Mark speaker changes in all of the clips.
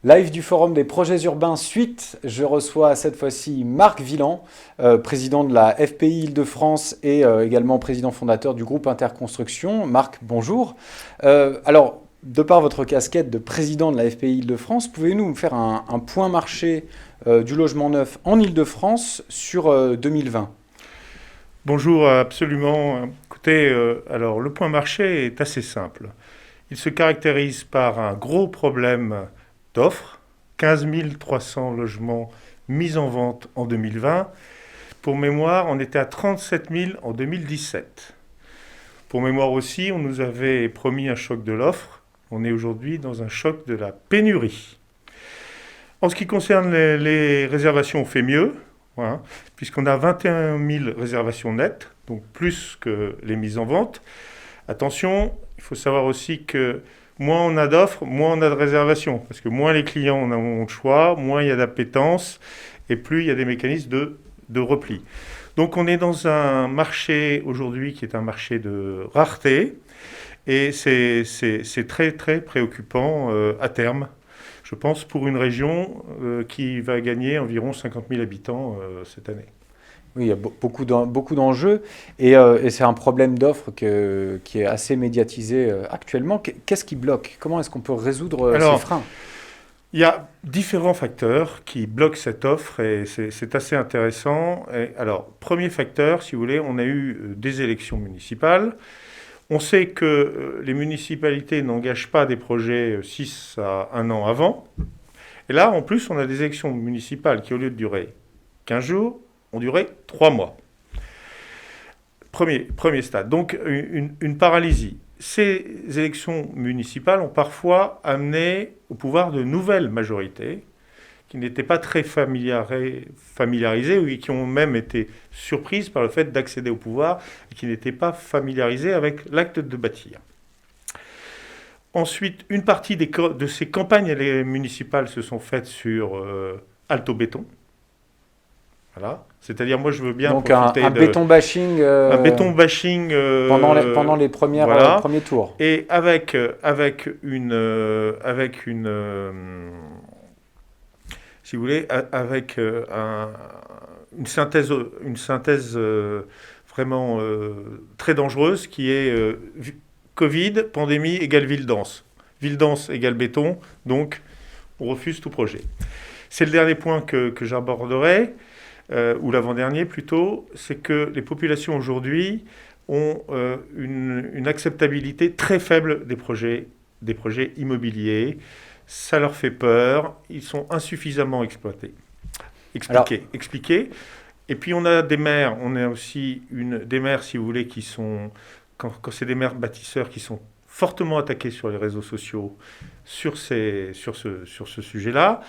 Speaker 1: Live du Forum des projets urbains suite, je reçois cette fois-ci Marc Villan, président de la FPI Île-de-France et également président fondateur du groupe Interconstruction. Marc, bonjour. De par votre casquette de président de la FPI Île-de-France, pouvez-vous nous faire un point marché du logement neuf en Île-de-France sur 2020?
Speaker 2: Bonjour, absolument. Écoutez, alors le point marché est assez simple. Il se caractérise par un gros problème d'offres, 15 300 logements mis en vente en 2020. Pour mémoire, on était à 37 000 en 2017. Pour mémoire aussi, on nous avait promis un choc de l'offre. On est aujourd'hui dans un choc de la pénurie. En ce qui concerne les réservations, on fait mieux, voilà, puisqu'on a 21 000 réservations nettes, donc plus que les mises en vente. Attention, il faut savoir aussi que moins on a d'offres, moins on a de réservations, parce que moins les clients ont de choix, moins il y a d'appétence, et plus il y a des mécanismes de repli. Donc on est dans un marché aujourd'hui qui est un marché de rareté, et c'est très très préoccupant à terme, je pense, pour une région qui va gagner environ 50 000 habitants cette année.
Speaker 1: Oui, il y a beaucoup d'enjeux et c'est un problème d'offre qui est assez médiatisé actuellement. Qu'est-ce qui bloque? Comment est-ce qu'on peut résoudre ces
Speaker 2: Alors,
Speaker 1: freins?
Speaker 2: il y a différents facteurs qui bloquent cette offre et c'est assez intéressant. Alors, premier facteur, si vous voulez, on a eu des élections municipales. On sait que les municipalités n'engagent pas des projets 6 à 1 an avant. Et là, en plus, on a des élections municipales qui, au lieu de durer 15 jours, ont duré 3 mois. Premier stade. Donc, une paralysie. Ces élections municipales ont parfois amené au pouvoir de nouvelles majorités qui n'étaient pas très familiarisées ou qui ont même été surprises par le fait d'accéder au pouvoir et qui n'étaient pas familiarisées avec l'acte de bâtir. Ensuite, une partie de ces campagnes municipales se sont faites sur alto béton. Voilà. C'est-à-dire, moi, je veux bien
Speaker 1: Donc
Speaker 2: profiter
Speaker 1: un béton bashing,
Speaker 2: un béton bashing
Speaker 1: pendant les
Speaker 2: voilà.
Speaker 1: premiers tours.
Speaker 2: Et avec une si vous voulez, avec une synthèse vraiment très dangereuse qui est Covid, pandémie égale ville dense. Ville dense égale béton, donc on refuse tout projet. C'est le dernier point que j'aborderai. Ou l'avant-dernier plutôt, c'est que les populations aujourd'hui ont une acceptabilité très faible des projets immobiliers. Ça leur fait peur, ils sont insuffisamment expliqués. Et puis on a des maires, on a aussi des maires, si vous voulez, qui sont, quand c'est des maires bâtisseurs qui sont fortement attaqués sur les réseaux sociaux sur ce sujet-là.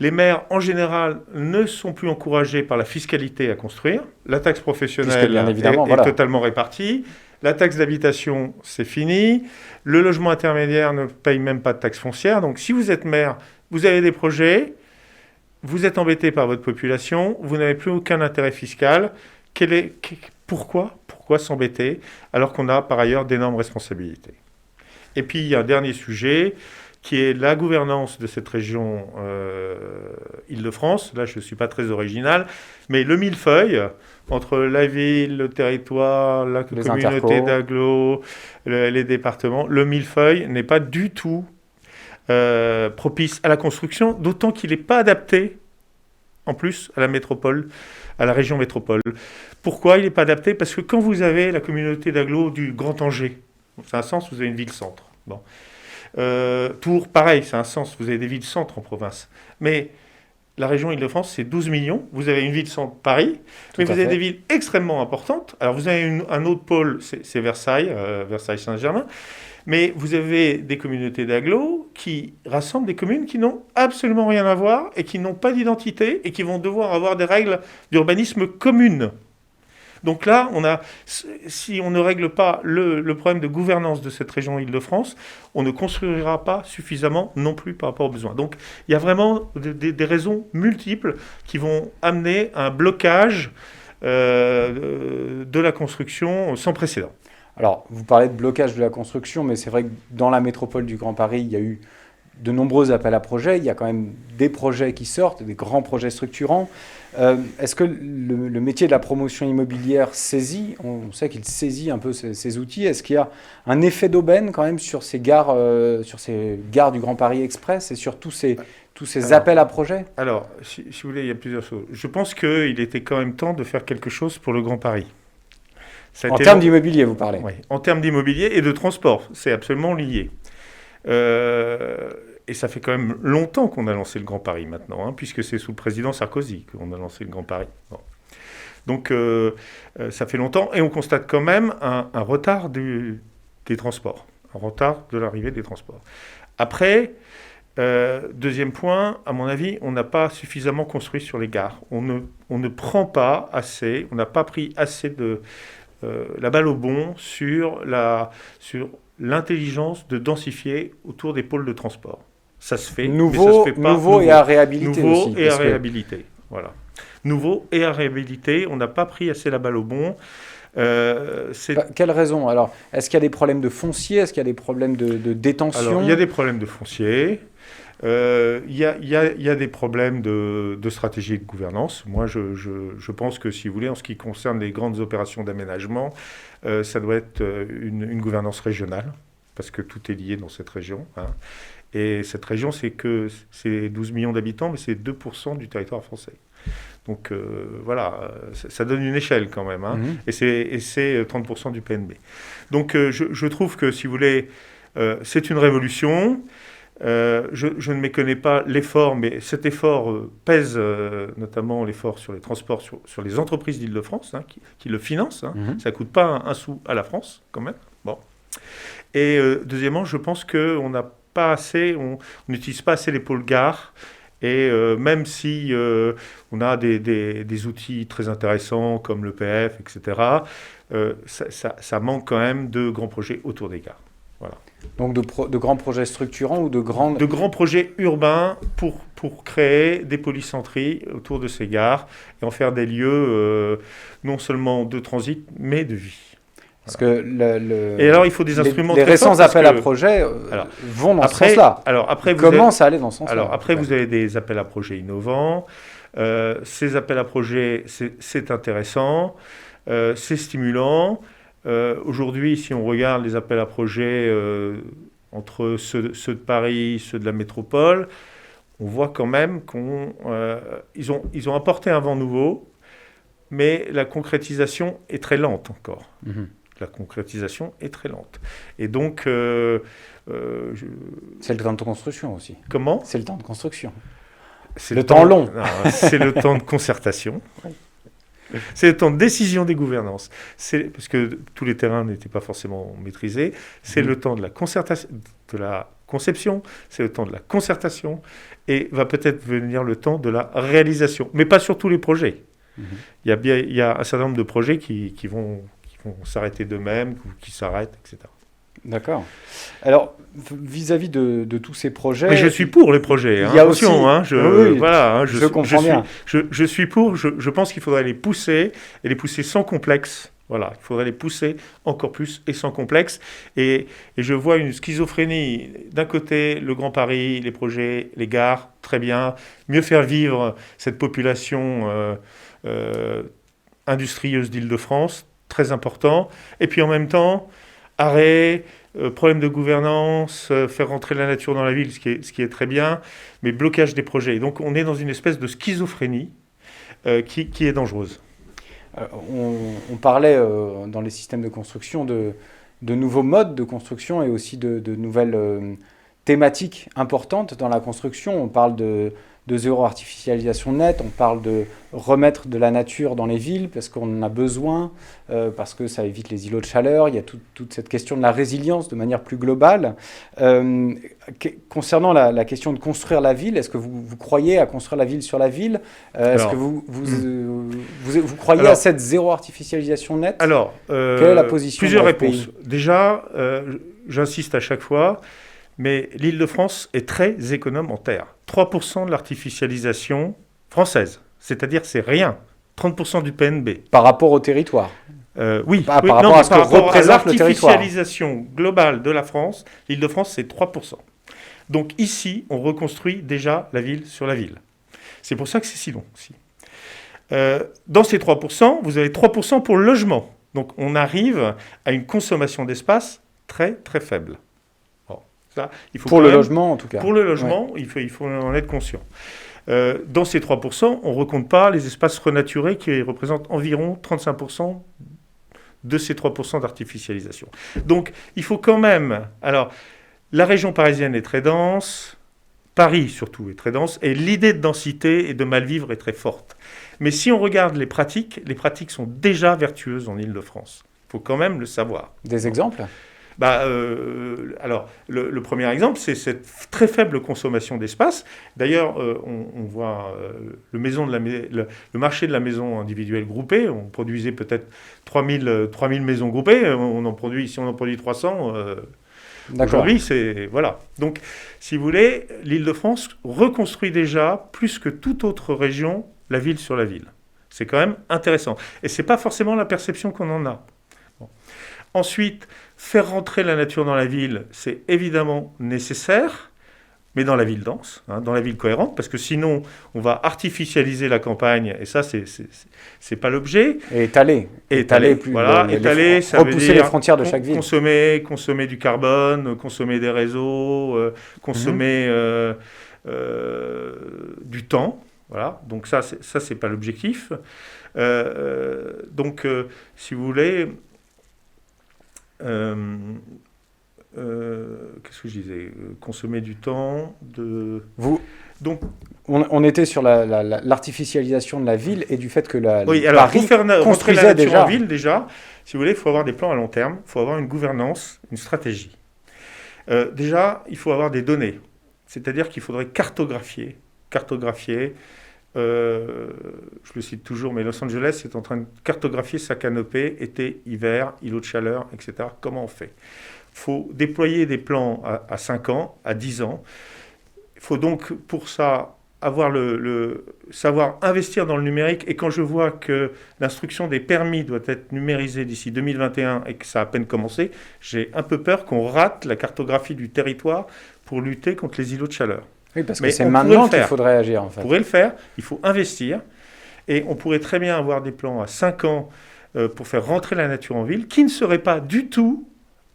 Speaker 2: Les maires, en général, ne sont plus encouragés par la fiscalité à construire. La taxe professionnelle est totalement répartie. La taxe d'habitation, c'est fini. Le logement intermédiaire ne paye même pas de taxe foncière. Donc, si vous êtes maire, vous avez des projets, vous êtes embêté par votre population, vous n'avez plus aucun intérêt fiscal. Pourquoi s'embêter alors qu'on a par ailleurs d'énormes responsabilités? Et puis, il y a un dernier sujet qui est la gouvernance de cette région Île-de-France. Là, je ne suis pas très original, mais le millefeuille entre la ville, le territoire, la communauté d'agglo, les départements, le millefeuille n'est pas du tout propice à la construction, d'autant qu'il n'est pas adapté, en plus, à la métropole, à la région métropole. Pourquoi il n'est pas adapté? Parce que quand vous avez la communauté d'agglo du Grand Angers, c'est un sens, vous avez une ville-centre. Bon. Tours, pareil, c'est un sens. Vous avez des villes-centres en province. Mais la région Île-de-France, c'est 12 millions. Vous avez une ville-centre, Paris, mais vous avez des villes extrêmement importantes. Alors, vous avez un autre pôle, c'est Versailles, Versailles-Saint-Germain. Mais vous avez des communautés d'agglo qui rassemblent des communes qui n'ont absolument rien à voir et qui n'ont pas d'identité et qui vont devoir avoir des règles d'urbanisme communes. Donc là, si on ne règle pas le problème de gouvernance de cette région Île-de-France, on ne construira pas suffisamment non plus par rapport aux besoins. Donc il y a vraiment des raisons multiples qui vont amener à un blocage de la construction sans précédent.
Speaker 1: Alors, vous parlez de blocage de la construction, mais c'est vrai que dans la métropole du Grand Paris, il y a eu de nombreux appels à projets, il y a quand même des projets qui sortent, des grands projets structurants. Est-ce que le métier de la promotion immobilière saisit, on sait qu'il saisit un peu ces outils, est-ce qu'il y a un effet d'aubaine quand même sur ces gares du Grand Paris Express et sur tous ces appels à projets?
Speaker 2: Alors, si vous voulez, il y a plusieurs choses. Je pense qu'il était quand même temps de faire quelque chose pour le Grand Paris.
Speaker 1: En termes d'immobilier, vous parlez?
Speaker 2: Oui, en termes d'immobilier et de transport, c'est absolument lié. Et ça fait quand même longtemps qu'on a lancé le Grand Paris maintenant, hein, puisque c'est sous le président Sarkozy qu'on a lancé le Grand Paris. Bon. Donc ça fait longtemps et on constate quand même un retard des transports, un retard de l'arrivée des transports. Après, deuxième point, à mon avis, on n'a pas suffisamment construit sur les gares. On ne prend pas assez, on n'a pas pris assez de la balle au bond sur l'intelligence de densifier autour des pôles de transport. Ça se fait, mais ça se fait pas.
Speaker 1: Nouveau et à réhabiliter aussi.
Speaker 2: Nouveau et à réhabiliter, voilà. Nouveau et à réhabiliter, on n'a pas pris assez la balle au bond.
Speaker 1: Quelle raison? Alors, est-ce qu'il y a des problèmes de foncier? Est-ce qu'il y a des problèmes de détention?
Speaker 2: Alors, il y a des problèmes de foncier. Il y a des problèmes de stratégie et de gouvernance. Moi, je pense que, si vous voulez, en ce qui concerne les grandes opérations d'aménagement, ça doit être une gouvernance régionale, parce que tout est lié dans cette région, hein. Et cette région, c'est 12 millions d'habitants, mais c'est 2% du territoire français. Donc voilà, ça donne une échelle quand même, hein. Et c'est 30% du PNB. Donc je trouve que, si vous voulez, c'est une révolution. Je ne méconnais pas l'effort, mais cet effort pèse notamment l'effort sur les transports, sur les entreprises d'Île-de-France, hein, qui le financent, hein. Ça ne coûte pas un sou à la France, quand même. Bon. Et deuxièmement, je pense qu'on n'a pas assez, on n'utilise pas assez les pôles gares. Et même si on a des outils très intéressants comme l'EPF, etc., ça manque quand même de grands projets autour des gares. Voilà.
Speaker 1: Donc de grands projets structurants ou de grands projets urbains
Speaker 2: pour créer des polycenteries autour de ces gares et en faire des lieux non seulement de transit, mais de vie.
Speaker 1: Parce que
Speaker 2: et alors, il faut des instruments
Speaker 1: les récents appels à projets vont dans ce sens-là.
Speaker 2: Alors après,
Speaker 1: commencent à aller dans ce sens-là.
Speaker 2: Alors après, vous avez des appels à projets innovants. Ces appels à projets, c'est intéressant, c'est stimulant. Aujourd'hui, si on regarde les appels à projets entre ceux de Paris, ceux de la métropole, on voit quand même qu'ils ont apporté un vent nouveau, mais la concrétisation est très lente encore. La concrétisation est très lente. Et donc...
Speaker 1: c'est le temps de construction aussi.
Speaker 2: Comment?
Speaker 1: C'est le temps de construction.
Speaker 2: C'est le temps long. Non, c'est le temps de concertation. C'est le temps de décision des gouvernances. Parce que tous les terrains n'étaient pas forcément maîtrisés. C'est le temps de la concertation, de la conception, c'est le temps de la concertation, et va peut-être venir le temps de la réalisation. Mais pas sur tous les projets. Il y a un certain nombre de projets qui vont s'arrêter d'eux-mêmes, ou qui s'arrêtent, etc.
Speaker 1: D'accord. Alors, vis-à-vis de tous ces projets...
Speaker 2: Mais je suis pour les projets, hein. Attention, hein, je comprends bien. Je suis pour, je pense qu'il faudrait les pousser, et les pousser sans complexe. Voilà, il faudrait les pousser encore plus et sans complexe. Et je vois une schizophrénie. D'un côté, le Grand Paris, les projets, les gares, très bien. Mieux faire vivre cette population industrieuse d'Île-de-France, très important. Et puis en même temps, arrêt, problème de gouvernance, faire rentrer la nature dans la ville, ce qui est très bien, mais blocage des projets. Et donc on est dans une espèce de schizophrénie qui est dangereuse.
Speaker 1: On parlait dans les systèmes de construction de nouveaux modes de construction et aussi de nouvelles thématiques importantes dans la construction. On parle de zéro artificialisation nette, on parle de remettre de la nature dans les villes parce qu'on en a besoin, parce que ça évite les îlots de chaleur. Il y a toute cette question de la résilience de manière plus globale. Concernant la question de construire la ville, est-ce que vous croyez à construire la ville sur la ville? Est-ce que vous croyez à cette zéro artificialisation nette?
Speaker 2: Alors,
Speaker 1: quelle est la position
Speaker 2: plusieurs
Speaker 1: de
Speaker 2: réponses. Déjà, j'insiste à chaque fois, mais l'Île-de-France est très économe en terre. 3% de l'artificialisation française, c'est-à-dire c'est rien. 30% du PNB.
Speaker 1: Par rapport au territoire.
Speaker 2: Oui,
Speaker 1: par rapport à ce que représente le territoire.
Speaker 2: L'artificialisation globale de la France, l'Île-de-France, c'est 3%. Donc ici, on reconstruit déjà la ville sur la ville. C'est pour ça que c'est si long aussi. Dans ces 3%, vous avez 3% pour le logement. Donc on arrive à une consommation d'espace très très faible. Bon, ça, il faut
Speaker 1: pour le logement en tout cas.
Speaker 2: Pour le logement, ouais. il faut en être conscient. Dans ces 3%, on ne recompte pas les espaces renaturés qui représentent environ 35% de ces 3% d'artificialisation. Donc il faut quand même... Alors, la région parisienne est très dense, Paris surtout est très dense, et l'idée de densité et de mal-vivre est très forte. Mais si on regarde les pratiques sont déjà vertueuses en Île-de-France. Il faut quand même le savoir.
Speaker 1: Des exemples ?
Speaker 2: Alors, le premier exemple, c'est cette très faible consommation d'espace. D'ailleurs, on voit le marché de la maison individuelle groupée. On produisait peut-être 3000 maisons groupées. Si on en produit 300, aujourd'hui, c'est... Voilà. Donc, si vous voulez, l'Île-de-France reconstruit déjà, plus que toute autre région, la ville sur la ville. C'est quand même intéressant. Et ce n'est pas forcément la perception qu'on en a. Bon. Ensuite, faire rentrer la nature dans la ville, c'est évidemment nécessaire, mais dans la ville dense, dans la ville cohérente, parce que sinon, on va artificialiser la campagne, et ça, c'est pas l'objet.
Speaker 1: Et étaler.
Speaker 2: Voilà, étaler, ça veut dire
Speaker 1: les frontières de chaque ville.
Speaker 2: Consommer du carbone, consommer des réseaux, consommer du temps. Voilà, donc ça c'est pas l'objectif. Donc, si vous voulez... qu'est-ce que je disais ? Consommer du temps,
Speaker 1: Donc, on était sur l'artificialisation de la ville et du fait que
Speaker 2: Paris construisait la nature
Speaker 1: déjà.
Speaker 2: En ville, déjà, si vous voulez, il faut avoir des plans à long terme, il faut avoir une gouvernance, une stratégie. Déjà, il faut avoir des données, c'est-à-dire qu'il faudrait cartographier. Je le cite toujours, mais Los Angeles est en train de cartographier sa canopée, été, hiver, îlot de chaleur, etc. Comment on fait ? Il faut déployer des plans à 5 ans, à 10 ans. Il faut donc, pour ça, avoir savoir investir dans le numérique. Et quand je vois que l'instruction des permis doit être numérisée d'ici 2021 et que ça a à peine commencé, j'ai un peu peur qu'on rate la cartographie du territoire pour lutter contre les îlots de chaleur.
Speaker 1: Oui, parce que c'est maintenant qu'il faudrait agir, en fait.
Speaker 2: On pourrait le faire, il faut investir. Et on pourrait très bien avoir des plans à 5 ans pour faire rentrer la nature en ville, qui ne seraient pas du tout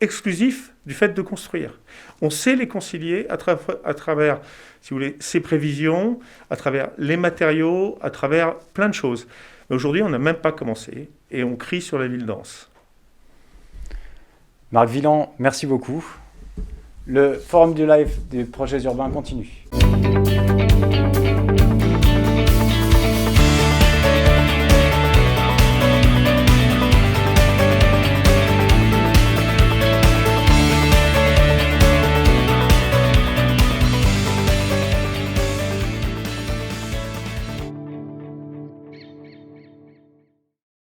Speaker 2: exclusifs du fait de construire. On sait les concilier à travers, si vous voulez, ces prévisions, à travers les matériaux, à travers plein de choses. Mais aujourd'hui, on n'a même pas commencé et on crie sur la ville dense.
Speaker 1: Marc Villan, merci beaucoup. Le Forum du Live des projets urbains continue.